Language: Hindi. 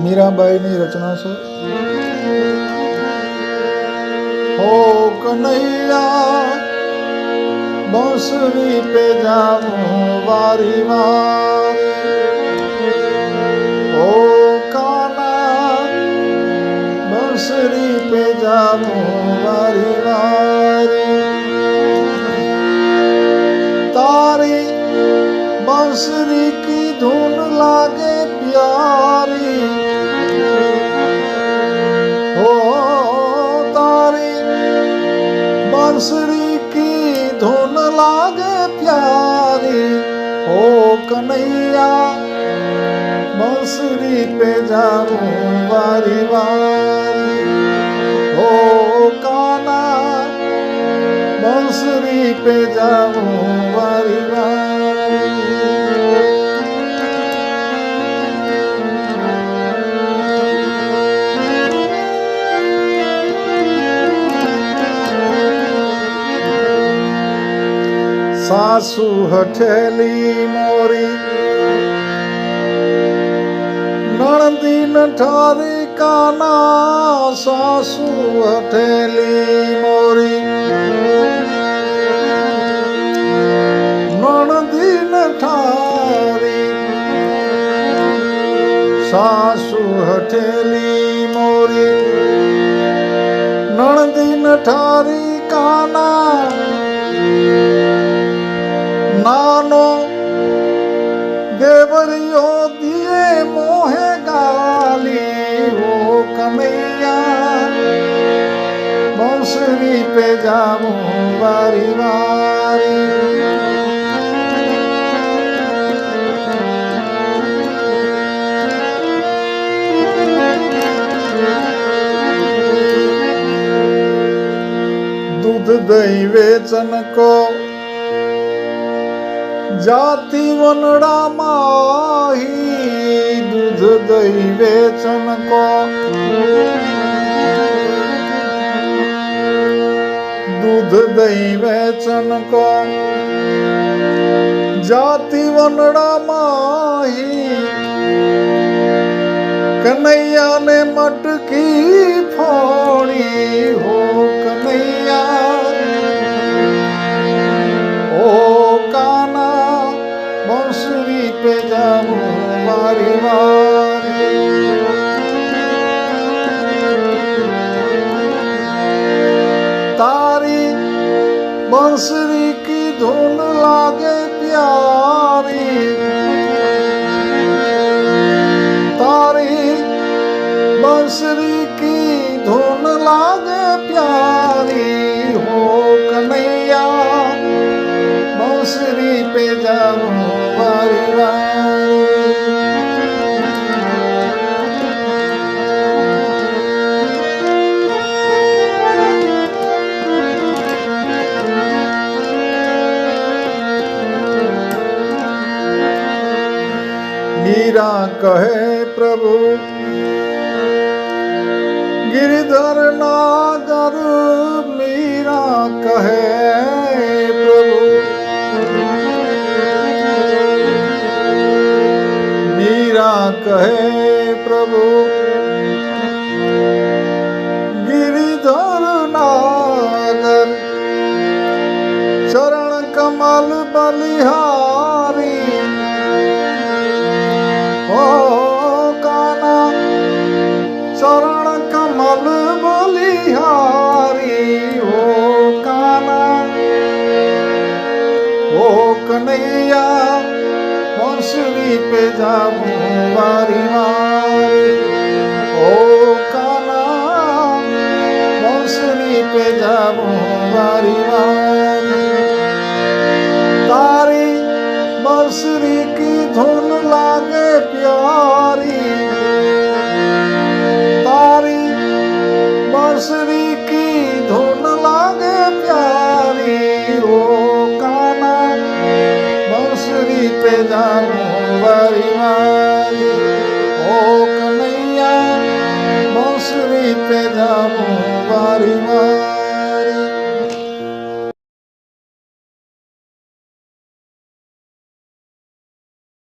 મીરાબાઈની રચના છે। હો કનૈયા બંસરી પે જાઉં વારી વારી, ઓ કાના બંસરી પે જાઉં વારી વારી, તારી બંસરી की धुन लागे प्यारी, हो तारी बंसरी की धुन लागे प्यारी, हो कन्हैया बंसरी पे जाऊं वारी वारी, हो काना बंसरी पे जाऊं वारी वारी। सासू हठेली मोरी नणदी नठारी काना, सासू हठेली मोरी नणदी नठारी, सासू हठेली मोरी नणदी नठारी काना, नानो देवरियो दिए मोहे गाली, हो कन्हैया बंसरी पे जाऊं वारी वारी, दूध दही वेचन को जाति वनड़ा माही, दूध दही वेचन को दूध दही वेचन को जाति वनड़ा माही, कन्हैया ने मटकी फोड़ी, हो कन्हैया ओ काना बंसरी पे जाऊं वारी वारी, तारी बंसरी की धुन लागे प्यारी, तारी बंसरी की धुन लागे प्यारी, हो कन्हैया बंसरी पे जाऊं वारी वारी। मीरा कहे प्रभु गिरधर नागर, मीरा कहे प्रभु, मीरा कहे प्रभु गिरिधर नागर, चरण कमल बलिहारी, ओ काना चरण कमल बलिहारी, ओ काना ओ कन्हैया बंसरी पे जाऊं वारी वारी, ओ काना बंसरी पे जाऊं वारी वारी, तारी बंसरी की धुन लागे प्यारी, तारी बंसरी की धुन लागे प्यारी, ओ काना बंसरी पे जाऊं वारी वारी, ओ कन्हैया बंसरी पे जाऊं वारी वारी।